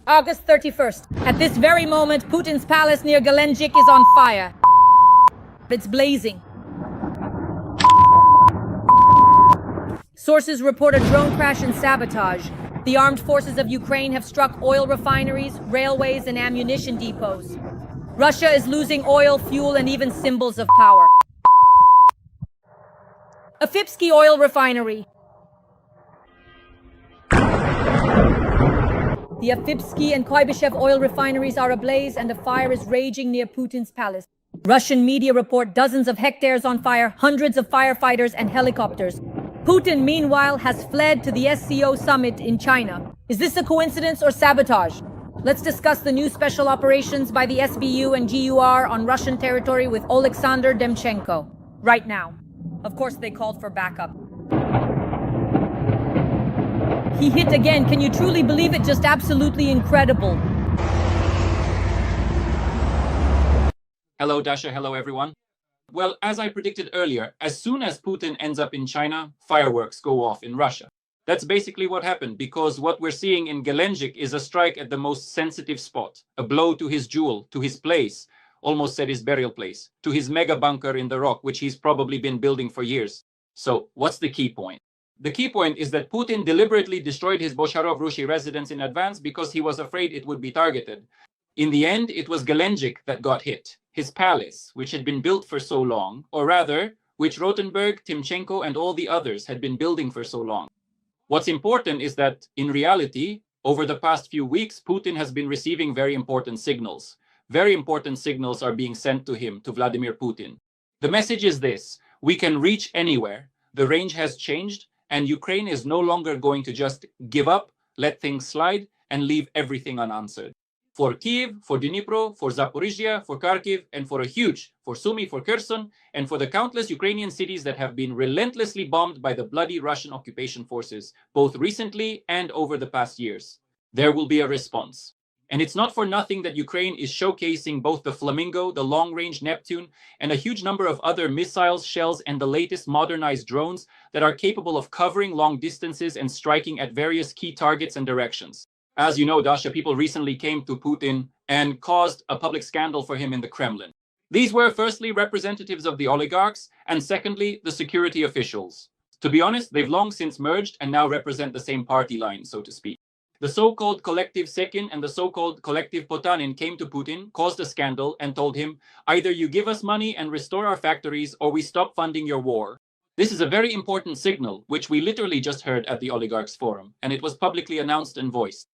August 31st. At this very moment, Putin's palace near Gelendzhik is on fire. It's blazing. Sources report a drone crash and sabotage. The armed forces of Ukraine have struck oil refineries, railways, and ammunition depots. Russia is losing oil, fuel, and even symbols of power. A Fipsky oil refinery. The Afipsky and Kuibyshev oil refineries are ablaze and a fire is raging near Putin's palace. Russian media report dozens of hectares on fire, hundreds of firefighters and helicopters. Putin, meanwhile, has fled to the SCO summit in China. Is this a coincidence or sabotage? Let's discuss the new special operations by the SBU and GUR on Russian territory with Oleksandr Demchenko. Right now. Of course, they called for backup. He hit again. Can you truly believe it? Just absolutely incredible. Hello, Dasha. Hello, everyone. Well, as I predicted earlier, as soon as Putin ends up in China, fireworks go off in Russia. That's basically what happened, because what we're seeing in Gelendzhik is a strike at the most sensitive spot, a blow to his jewel, to his place, almost said his burial place, to his mega bunker in the rock, which he's probably been building for years. So what's the key point? The key point is that Putin deliberately destroyed his Bosharov Rushi residence in advance because he was afraid it would be targeted. In the end, it was Gelendzhik that got hit, his palace, which had been built for so long, or rather, which Rotenberg, Timchenko, and all the others had been building for so long. What's important is that, in reality, over the past few weeks, Putin has been receiving very important signals. Very important signals are being sent to him, to Vladimir Putin. The message is this: we can reach anywhere, the range has changed, and Ukraine is no longer going to just give up, let things slide, and leave everything unanswered. For Kiev, for Dnipro, for Zaporizhia, for Kharkiv, and for Sumy, for Kherson, and for the countless Ukrainian cities that have been relentlessly bombed by the bloody Russian occupation forces, both recently and over the past years. There will be a response. And it's not for nothing that Ukraine is showcasing both the Flamingo, the long-range Neptune, and a huge number of other missiles, shells, and the latest modernized drones that are capable of covering long distances and striking at various key targets and directions. As you know, Dasha, people recently came to Putin and caused a public scandal for him in the Kremlin. These were firstly representatives of the oligarchs, and secondly, the security officials. To be honest, they've long since merged and now represent the same party line, so to speak. The so-called collective Sekin and the so-called collective Potanin came to Putin, caused a scandal, and told him, either you give us money and restore our factories, or we stop funding your war. This is a very important signal, which we literally just heard at the Oligarchs Forum, and it was publicly announced and voiced.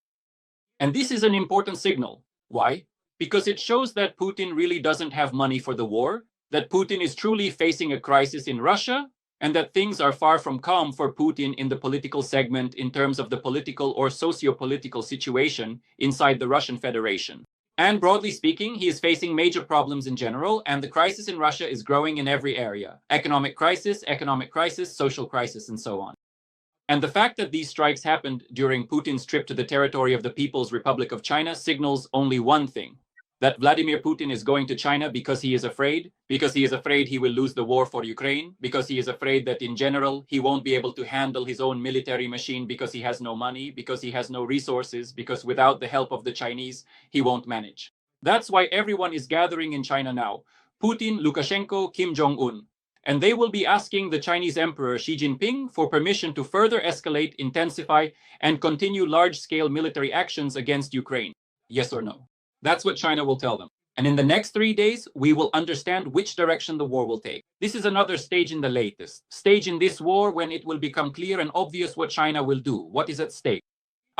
And this is an important signal. Why? Because it shows that Putin really doesn't have money for the war, that Putin is truly facing a crisis in Russia, and that things are far from calm for Putin in the political segment in terms of the political or socio-political situation inside the Russian Federation. And broadly speaking, he is facing major problems in general, and the crisis in Russia is growing in every area. Economic crisis, social crisis, and so on. And the fact that these strikes happened during Putin's trip to the territory of the People's Republic of China signals only one thing: that Vladimir Putin is going to China because he is afraid he will lose the war for Ukraine, because he is afraid that in general he won't be able to handle his own military machine because he has no money, because he has no resources, because without the help of the Chinese, he won't manage. That's why everyone is gathering in China now: Putin, Lukashenko, Kim Jong-un. And they will be asking the Chinese Emperor Xi Jinping for permission to further escalate, intensify, and continue large-scale military actions against Ukraine. Yes or no? That's what China will tell them. And in the next 3 days, we will understand which direction the war will take. This is another stage in the latest stage in this war when it will become clear and obvious what China will do, what is at stake.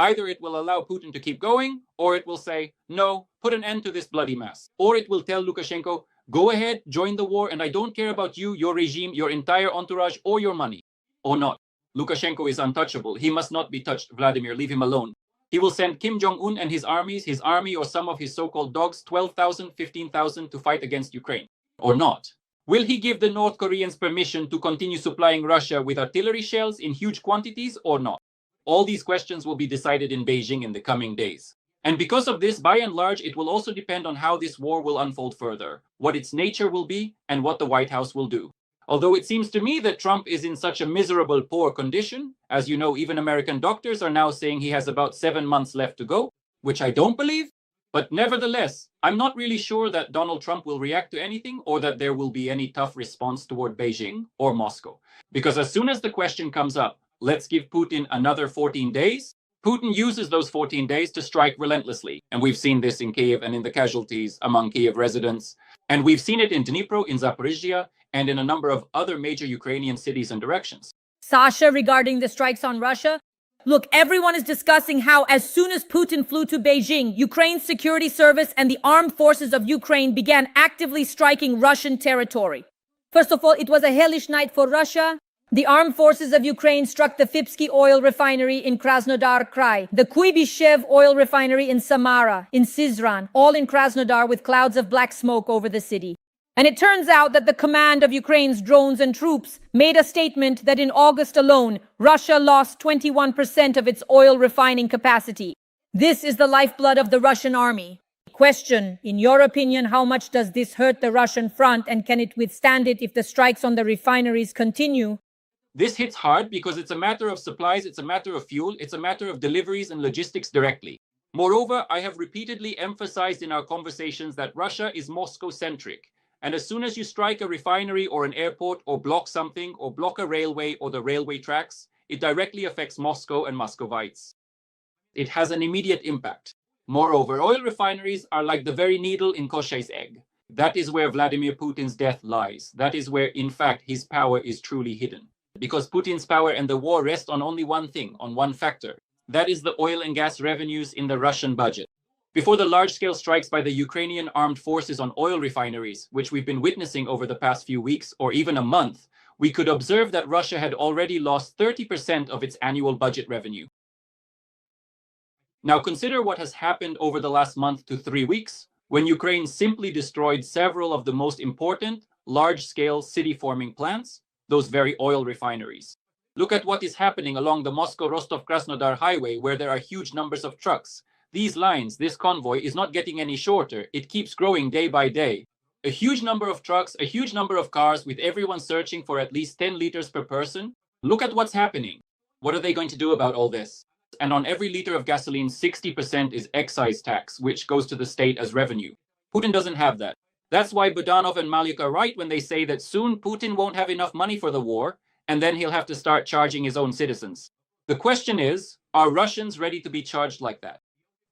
Either it will allow Putin to keep going, or it will say, no, put an end to this bloody mess. Or it will tell Lukashenko, go ahead, join the war, and I don't care about you, your regime, your entire entourage, or your money. Or not. Lukashenko is untouchable. He must not be touched. Vladimir, leave him alone. He will send Kim Jong-un and his army or some of his so-called dogs, 12,000, 15,000 to fight against Ukraine. Or not. Will he give the North Koreans permission to continue supplying Russia with artillery shells in huge quantities or not? All these questions will be decided in Beijing in the coming days. And because of this, by and large, it will also depend on how this war will unfold further, what its nature will be, and what the White House will do. Although it seems to me that Trump is in such a miserable, poor condition, as you know, even American doctors are now saying he has about 7 months left to go, which I don't believe. But nevertheless, I'm not really sure that Donald Trump will react to anything or that there will be any tough response toward Beijing or Moscow. Because as soon as the question comes up, let's give Putin another 14 days, Putin uses those 14 days to strike relentlessly. And we've seen this in Kiev and in the casualties among Kiev residents. And we've seen it in Dnipro, in Zaporizhia, and in a number of other major Ukrainian cities and directions. Sasha, regarding the strikes on Russia, look, everyone is discussing how as soon as Putin flew to Beijing, Ukraine's security service and the armed forces of Ukraine began actively striking Russian territory. First of all, it was a hellish night for Russia. The armed forces of Ukraine struck the Fipsky oil refinery in Krasnodar Krai, the Kuibyshev oil refinery in Samara, in Syzran, all in Krasnodar with clouds of black smoke over the city. And it turns out that the command of Ukraine's drones and troops made a statement that in August alone, Russia lost 21% of its oil refining capacity. This is the lifeblood of the Russian army. Question, in your opinion, how much does this hurt the Russian front and can it withstand it if the strikes on the refineries continue? This hits hard because it's a matter of supplies, it's a matter of fuel, it's a matter of deliveries and logistics directly. Moreover, I have repeatedly emphasized in our conversations that Russia is Moscow-centric. And as soon as you strike a refinery or an airport or block something or block a railway or the railway tracks, it directly affects Moscow and Muscovites. It has an immediate impact. Moreover, oil refineries are like the very needle in Koshchei's egg. That is where Vladimir Putin's death lies. That is where, in fact, his power is truly hidden. Because Putin's power and the war rest on only one thing, on one factor. That is the oil and gas revenues in the Russian budget. Before the large-scale strikes by the Ukrainian armed forces on oil refineries, which we've been witnessing over the past few weeks or even a month, we could observe that Russia had already lost 30% of its annual budget revenue. Now consider what has happened over the last month to 3 weeks, when Ukraine simply destroyed several of the most important large-scale city-forming plants, those very oil refineries. Look at what is happening along the Moscow-Rostov-Krasnodar highway, where there are huge numbers of trucks. These lines, this convoy, is not getting any shorter. It keeps growing day by day. A huge number of trucks, a huge number of cars, with everyone searching for at least 10 liters per person. Look at what's happening. What are they going to do about all this? And on every liter of gasoline, 60% is excise tax, which goes to the state as revenue. Putin doesn't have that. That's why Budanov and Malik are right when they say that soon Putin won't have enough money for the war, and then he'll have to start charging his own citizens. The question is, are Russians ready to be charged like that?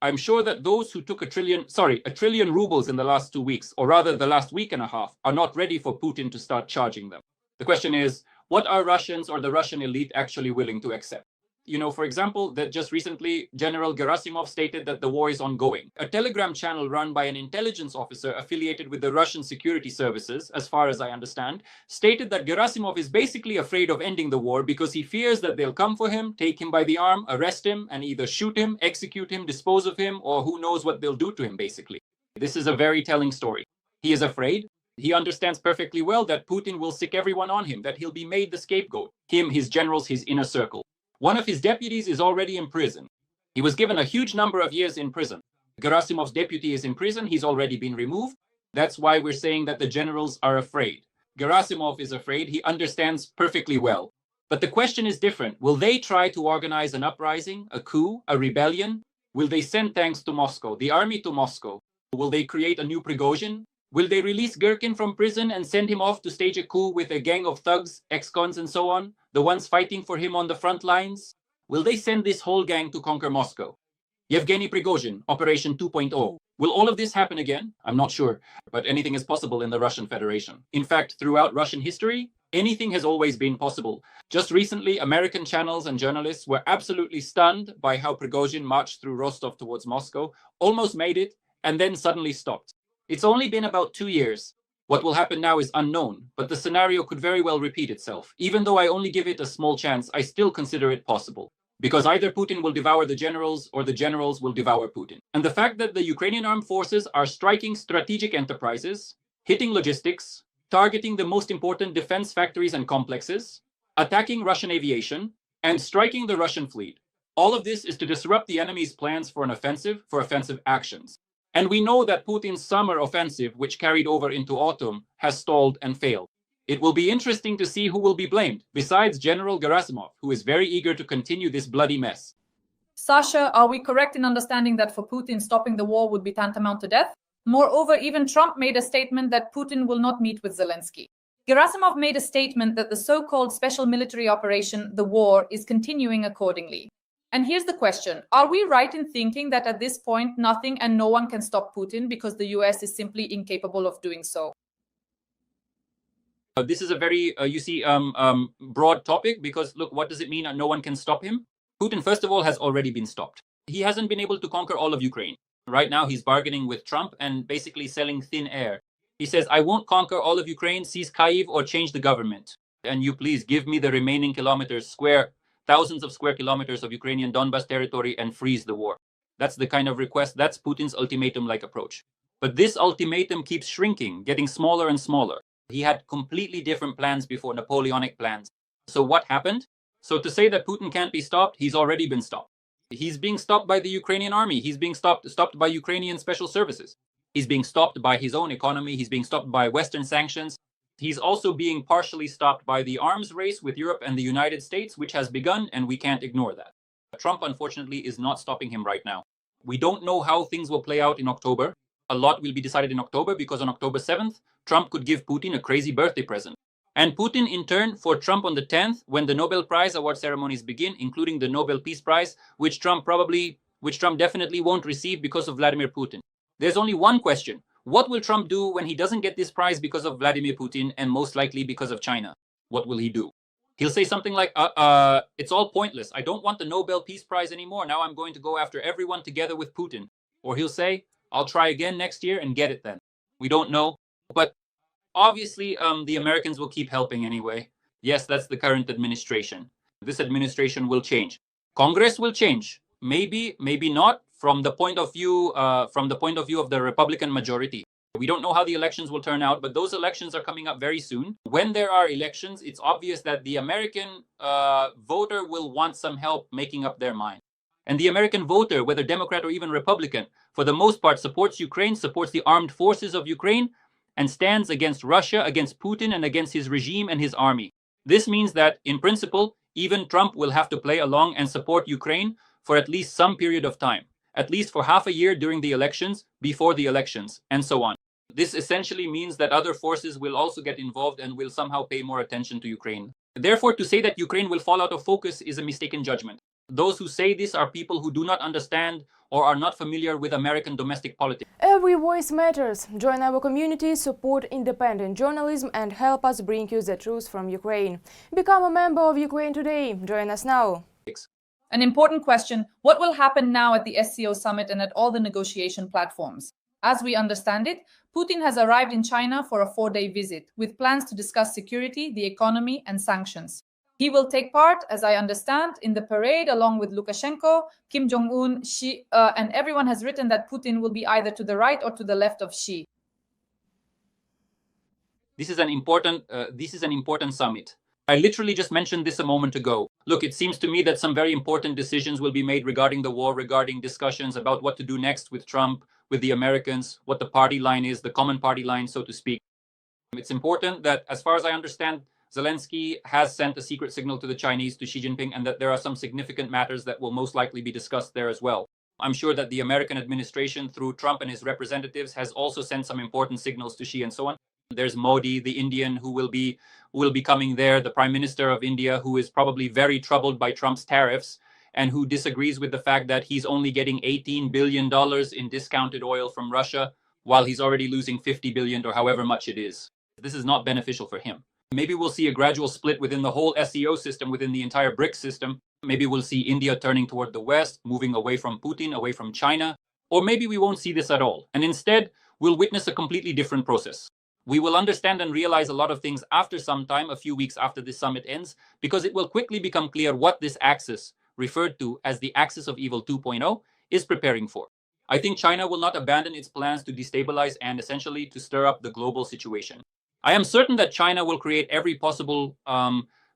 I'm sure that those who took a trillion rubles in the last 2 weeks, or rather the last week and a half, are not ready for Putin to start charging them. The question is, what are Russians or the Russian elite actually willing to accept? You know, for example, that just recently General Gerasimov stated that the war is ongoing. A Telegram channel run by an intelligence officer affiliated with the Russian security services, as far as I understand, stated that Gerasimov is basically afraid of ending the war because he fears that they'll come for him, take him by the arm, arrest him, and either shoot him, execute him, dispose of him, or who knows what they'll do to him, basically. This is a very telling story. He is afraid. He understands perfectly well that Putin will sick everyone on him, that he'll be made the scapegoat. Him, his generals, his inner circle. One of his deputies is already in prison. He was given a huge number of years in prison. Gerasimov's deputy is in prison. He's already been removed. That's why we're saying that the generals are afraid. Gerasimov is afraid. He understands perfectly well. But the question is different. Will they try to organize an uprising, a coup, a rebellion? Will they send tanks to Moscow, the army to Moscow? Will they create a new Prigozhin? Will they release Gherkin from prison and send him off to stage a coup with a gang of thugs, ex-cons and so on, the ones fighting for him on the front lines? Will they send this whole gang to conquer Moscow? Yevgeny Prigozhin, Operation 2.0. Will all of this happen again? I'm not sure, but anything is possible in the Russian Federation. In fact, throughout Russian history, anything has always been possible. Just recently, American channels and journalists were absolutely stunned by how Prigozhin marched through Rostov towards Moscow, almost made it, and then suddenly stopped. It's only been about 2 years. What will happen now is unknown, but the scenario could very well repeat itself. Even though I only give it a small chance, I still consider it possible. Because either Putin will devour the generals or the generals will devour Putin. And the fact that the Ukrainian armed forces are striking strategic enterprises, hitting logistics, targeting the most important defense factories and complexes, attacking Russian aviation, and striking the Russian fleet. All of this is to disrupt the enemy's plans for an offensive, for offensive actions. And we know that Putin's summer offensive, which carried over into autumn, has stalled and failed. It will be interesting to see who will be blamed, besides General Gerasimov, who is very eager to continue this bloody mess. Sasha, are we correct in understanding that for Putin, stopping the war would be tantamount to death? Moreover, even Trump made a statement that Putin will not meet with Zelensky. Gerasimov made a statement that the so-called special military operation, the war, is continuing accordingly. And here's the question. Are we right in thinking that at this point, nothing and no one can stop Putin because the US is simply incapable of doing so? This is a very, broad topic because, look, what does it mean no one can stop him? Putin, first of all, has already been stopped. He hasn't been able to conquer all of Ukraine. Right now, he's bargaining with Trump and basically selling thin air. He says, I won't conquer all of Ukraine, seize Kyiv, or change the government. And you please give me the remaining thousands of square kilometers of Ukrainian Donbas territory and freeze the war. That's the kind of request, that's Putin's ultimatum-like approach. But this ultimatum keeps shrinking, getting smaller and smaller. He had completely different plans before, Napoleonic plans. So what happened? So to say that Putin can't be stopped, he's already been stopped. He's being stopped by the Ukrainian army. He's being stopped by Ukrainian special services. He's being stopped by his own economy. He's being stopped by Western sanctions. He's also being partially stopped by the arms race with Europe and the United States, which has begun, and we can't ignore that. Trump, unfortunately, is not stopping him right now. We don't know how things will play out in October. A lot will be decided in October because on October 7th, Trump could give Putin a crazy birthday present. And Putin, in turn, for Trump on the 10th, when the Nobel Prize award ceremonies begin, including the Nobel Peace Prize, which Trump definitely won't receive because of Vladimir Putin. There's only one question. What will Trump do when he doesn't get this prize because of Vladimir Putin and most likely because of China? What will he do? He'll say something like, it's all pointless. I don't want the Nobel Peace Prize anymore. Now I'm going to go after everyone together with Putin. Or he'll say, I'll try again next year and get it then. We don't know. But obviously, the Americans will keep helping anyway. Yes, that's the current administration. This administration will change. Congress will change. Maybe, maybe not. From the point of view of the Republican majority. We don't know how the elections will turn out, but those elections are coming up very soon. When there are elections, it's obvious that the American voter will want some help making up their mind. And the American voter, whether Democrat or even Republican, for the most part supports Ukraine, supports the armed forces of Ukraine, and stands against Russia, against Putin, and against his regime and his army. This means that, in principle, even Trump will have to play along and support Ukraine for at least some period of time. At least for half a year during the elections, before the elections, and so on. This essentially means that other forces will also get involved and will somehow pay more attention to Ukraine. Therefore, to say that Ukraine will fall out of focus is a mistaken judgment. Those who say this are people who do not understand or are not familiar with American domestic politics. Every voice matters. Join our community, support independent journalism and help us bring you the truth from Ukraine. Become a member of Ukraine today. Join us now. An important question, what will happen now at the SCO summit and at all the negotiation platforms? As we understand it, Putin has arrived in China for a 4-day visit, with plans to discuss security, the economy, and sanctions. He will take part, as I understand, in the parade along with Lukashenko, Kim Jong-un, Xi, and everyone has written that Putin will be either to the right or to the left of Xi. This is an important summit. I literally just mentioned this a moment ago. Look, it seems to me that some very important decisions will be made regarding the war, regarding discussions about what to do next with Trump, with the Americans, what the party line is, the common party line, so to speak. It's important that, as far as I understand, Zelensky has sent a secret signal to the Chinese, to Xi Jinping, and that there are some significant matters that will most likely be discussed there as well. I'm sure that the American administration, through Trump and his representatives, has also sent some important signals to Xi and so on. There's Modi, the Indian, who will be coming there, the Prime Minister of India, who is probably very troubled by Trump's tariffs and who disagrees with the fact that he's only getting $18 billion in discounted oil from Russia while he's already losing $50 billion or however much it is. This is not beneficial for him. Maybe we'll see a gradual split within the whole SEO system, within the entire BRICS system. Maybe we'll see India turning toward the West, moving away from Putin, away from China. Or maybe we won't see this at all. And instead, we'll witness a completely different process. We will understand and realize a lot of things after some time, a few weeks after this summit ends, because it will quickly become clear what this axis, referred to as the axis of evil 2.0, is preparing for. I think China will not abandon its plans to destabilize and essentially to stir up the global situation. I am certain that China will create every possible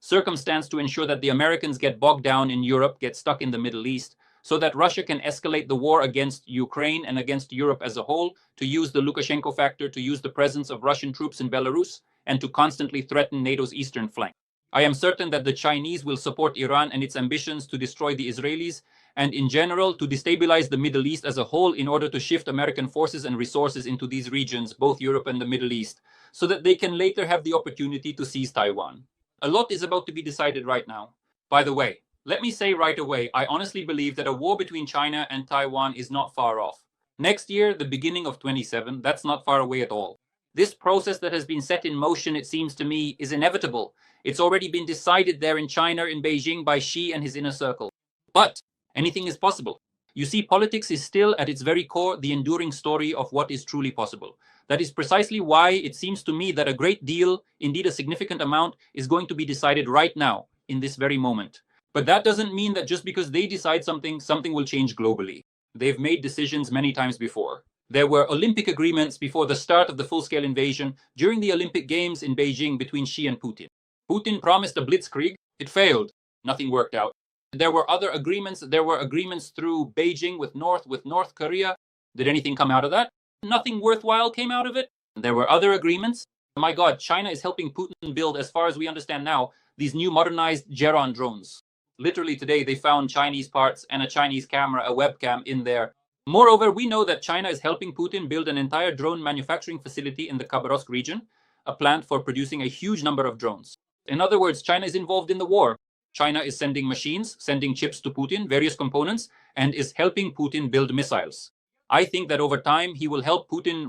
circumstance to ensure that the Americans get bogged down in Europe, get stuck in the Middle East, so that Russia can escalate the war against Ukraine and against Europe as a whole, to use the Lukashenko factor, to use the presence of Russian troops in Belarus, and to constantly threaten NATO's eastern flank. I am certain that the Chinese will support Iran and its ambitions to destroy the Israelis and in general to destabilize the Middle East as a whole in order to shift American forces and resources into these regions, both Europe and the Middle East, so that they can later have the opportunity to seize Taiwan. A lot is about to be decided right now. By the way, let me say right away, I honestly believe that a war between China and Taiwan is not far off. Next year, the beginning of 27, that's not far away at all. This process that has been set in motion, it seems to me, is inevitable. It's already been decided there in China, in Beijing, by Xi and his inner circle. But anything is possible. You see, politics is still at its very core the enduring story of what is truly possible. That is precisely why it seems to me that a great deal, indeed a significant amount, is going to be decided right now, in this very moment. But that doesn't mean that just because they decide something, something will change globally. They've made decisions many times before. There were Olympic agreements before the start of the full-scale invasion during the Olympic Games in Beijing between Xi and Putin. Putin promised a blitzkrieg. It failed. Nothing worked out. There were other agreements. There were agreements through Beijing with North Korea. Did anything come out of that? Nothing worthwhile came out of it. There were other agreements. My God, China is helping Putin build, as far as we understand now, these new modernized Geron drones. Literally today, they found Chinese parts and a Chinese camera, a webcam in there. Moreover, we know that China is helping Putin build an entire drone manufacturing facility in the Khabarovsk region, a plant for producing a huge number of drones. In other words, China is involved in the war. China is sending machines, sending chips to Putin, various components, and is helping Putin build missiles. I think that over time, he will help Putin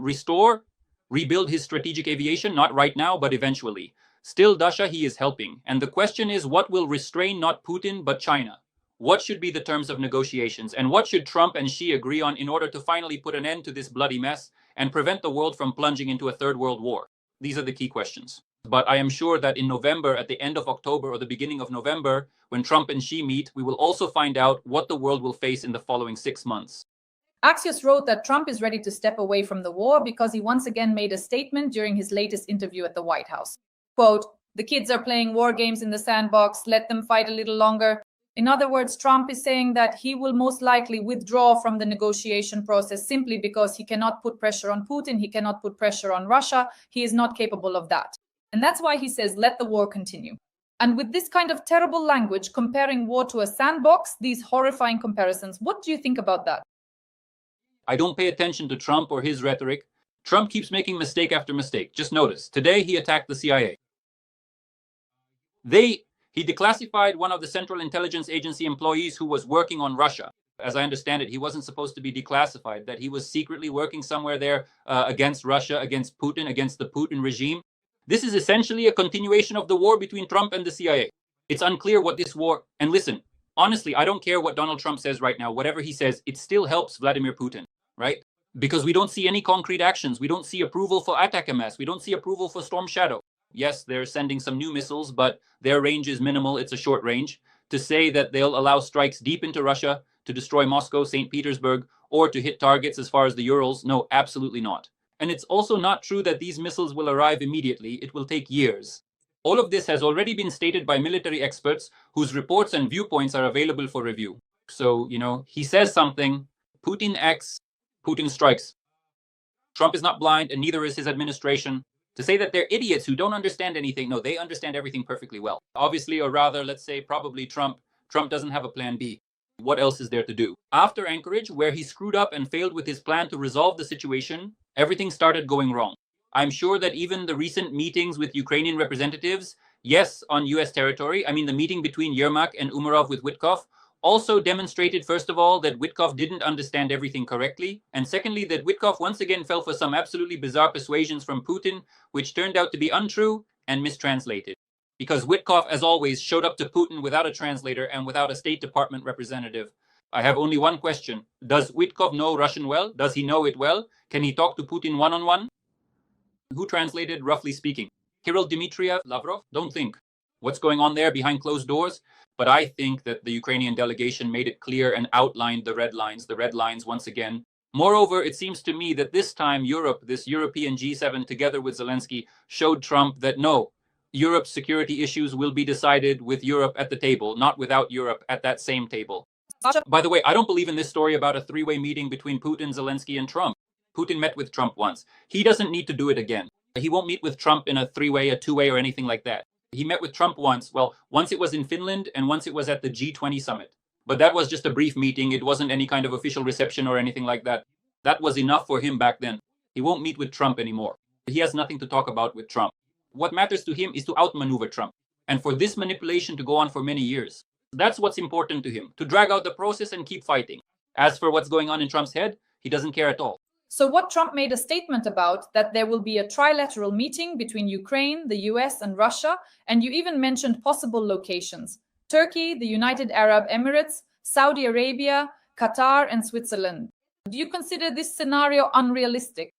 rebuild his strategic aviation, not right now, but eventually. Still, Dasha, he is helping. And the question is, what will restrain not Putin, but China? What should be the terms of negotiations? And what should Trump and Xi agree on in order to finally put an end to this bloody mess and prevent the world from plunging into a third world war? These are the key questions. But I am sure that in November, at the end of October or the beginning of November, when Trump and Xi meet, we will also find out what the world will face in the following 6 months. Axios wrote that Trump is ready to step away from the war because he once again made a statement during his latest interview at the White House. Quote, "The kids are playing war games in the sandbox, let them fight a little longer." In other words, Trump is saying that he will most likely withdraw from the negotiation process simply because he cannot put pressure on Putin, he cannot put pressure on Russia, he is not capable of that. And that's why he says, let the war continue. And with this kind of terrible language, comparing war to a sandbox, these horrifying comparisons, what do you think about that? I don't pay attention to Trump or his rhetoric. Trump keeps making mistake after mistake. Just notice, today he attacked the CIA. He declassified one of the Central Intelligence Agency employees who was working on Russia. As I understand it, he wasn't supposed to be declassified, that he was secretly working somewhere there against Russia, against Putin, against the Putin regime. This is essentially a continuation of the war between Trump and the CIA. It's unclear what this war... And listen, honestly, I don't care what Donald Trump says right now. Whatever he says, it still helps Vladimir Putin, right? Because we don't see any concrete actions. We don't see approval for ATACMS. We don't see approval for Storm Shadow. Yes, they're sending some new missiles, but their range is minimal. It's a short range. To say that they'll allow strikes deep into Russia to destroy Moscow, St. Petersburg, or to hit targets as far as the Urals, no, absolutely not. And it's also not true that these missiles will arrive immediately. It will take years. All of this has already been stated by military experts whose reports and viewpoints are available for review. So, he says something, Putin acts, Putin strikes. Trump is not blind, and neither is his administration. To say that they're idiots who don't understand anything, no, they understand everything perfectly well. Obviously, or rather, let's say probably Trump doesn't have a plan B. What else is there to do? After Anchorage, where he screwed up and failed with his plan to resolve the situation, everything started going wrong. I'm sure that even the recent meetings with Ukrainian representatives, yes, on US territory, the meeting between Yermak and Umarov with Witkoff, also demonstrated, first of all, that Witkoff didn't understand everything correctly, and secondly, that Witkoff once again fell for some absolutely bizarre persuasions from Putin, which turned out to be untrue and mistranslated. Because Witkoff, as always, showed up to Putin without a translator and without a State Department representative. I have only one question. Does Witkoff know Russian well? Does he know it well? Can he talk to Putin one-on-one? Who translated, roughly speaking? Kirill Dmitriev, Lavrov? Don't think. What's going on there behind closed doors? But I think that the Ukrainian delegation made it clear and outlined the red lines once again. Moreover, it seems to me that this time Europe, this European G7 together with Zelensky, showed Trump that no, Europe's security issues will be decided with Europe at the table, not without Europe at that same table. By the way, I don't believe in this story about a three-way meeting between Putin, Zelensky, and Trump. Putin met with Trump once. He doesn't need to do it again. He won't meet with Trump in a three-way, a two-way, or anything like that. He met with Trump once. Well, once it was in Finland, and once it was at the G20 summit. But that was just a brief meeting. It wasn't any kind of official reception or anything like that. That was enough for him back then. He won't meet with Trump anymore. He has nothing to talk about with Trump. What matters to him is to outmaneuver Trump, and for this manipulation to go on for many years. That's what's important to him, to drag out the process and keep fighting. As for what's going on in Trump's head, he doesn't care at all. So what Trump made a statement about, that there will be a trilateral meeting between Ukraine, the US, and Russia, and you even mentioned possible locations: Turkey, the United Arab Emirates, Saudi Arabia, Qatar, and Switzerland. Do you consider this scenario unrealistic?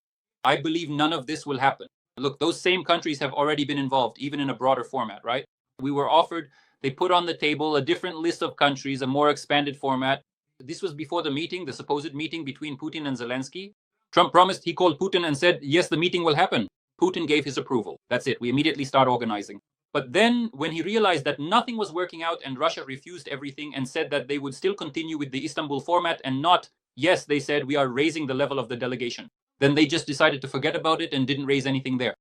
I believe none of this will happen. Look, those same countries have already been involved, even in a broader format, right? We were offered, they put on the table a different list of countries, a more expanded format. This was before the meeting, the supposed meeting between Putin and Zelensky. Trump promised, he called Putin and said, yes, the meeting will happen. Putin gave his approval. That's it. We immediately start organizing. But then when he realized that nothing was working out and Russia refused everything and said that they would still continue with the Istanbul format and not, yes, they said, we are raising the level of the delegation. Then they just decided to forget about it and didn't raise anything there.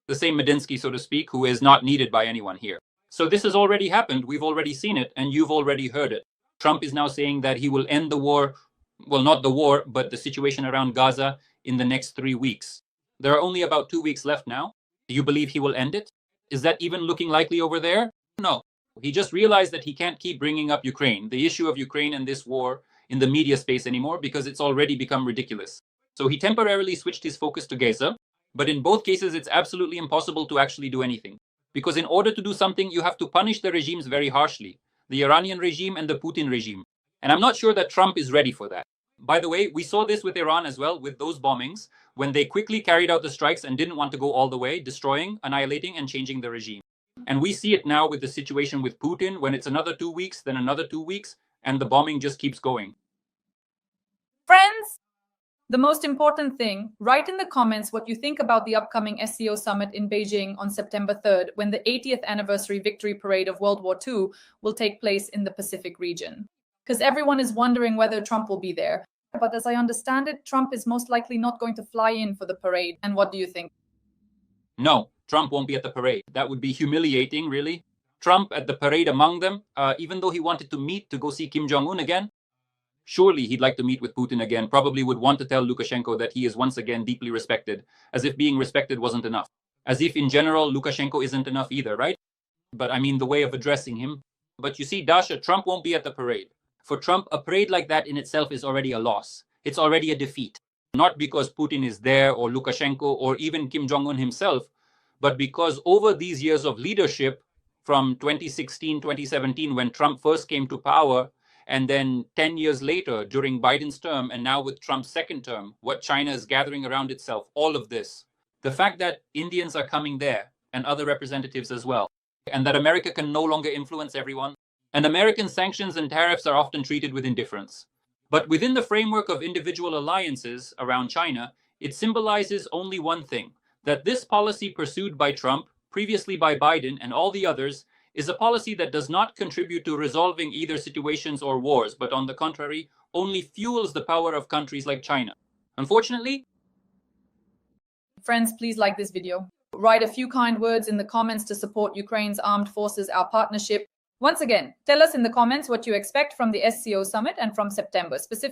The same Medinsky, so to speak, who is not needed by anyone here. So this has already happened. We've already seen it, and you've already heard it. Trump is now saying that he will end the war, well, not the war, but the situation around Gaza in the next 3 weeks. There are only about 2 weeks left now. Do you believe he will end it? Is that even looking likely over there? No. He just realized that he can't keep bringing up Ukraine, the issue of Ukraine and this war, in the media space anymore because it's already become ridiculous. So he temporarily switched his focus to Gaza, but in both cases, it's absolutely impossible to actually do anything. Because in order to do something, you have to punish the regimes very harshly, the Iranian regime and the Putin regime. And I'm not sure that Trump is ready for that. By the way, we saw this with Iran as well, with those bombings, when they quickly carried out the strikes and didn't want to go all the way, destroying, annihilating, and changing the regime. And we see it now with the situation with Putin, when it's another 2 weeks, then another 2 weeks, and the bombing just keeps going. Friends, the most important thing, write in the comments what you think about the upcoming SCO summit in Beijing on September 3rd, when the 80th anniversary victory parade of World War II will take place in the Pacific region. Because everyone is wondering whether Trump will be there. But as I understand it, Trump is most likely not going to fly in for the parade. And what do you think? No, Trump won't be at the parade. That would be humiliating, really. Trump at the parade among them, even though he wanted to meet to go see Kim Jong-un again, surely he'd like to meet with Putin again, probably would want to tell Lukashenko that he is once again deeply respected, as if being respected wasn't enough. As if in general, Lukashenko isn't enough either, right? But I mean the way of addressing him. But you see, Dasha, Trump won't be at the parade. For Trump, a parade like that in itself is already a loss. It's already a defeat. Not because Putin is there or Lukashenko or even Kim Jong-un himself, but because over these years of leadership from 2016, 2017, when Trump first came to power, and then 10 years later during Biden's term, and now with Trump's second term, what China is gathering around itself, all of this, the fact that Indians are coming there and other representatives as well, and that America can no longer influence everyone, and American sanctions and tariffs are often treated with indifference. But within the framework of individual alliances around China, it symbolizes only one thing, that this policy pursued by Trump, previously by Biden and all the others, is a policy that does not contribute to resolving either situations or wars, but on the contrary, only fuels the power of countries like China. Unfortunately, Friends, please like this video. Write a few kind words in the comments to support Ukraine's armed forces, our partnership. Once again, tell us in the comments what you expect from the SCO summit and from September, specifically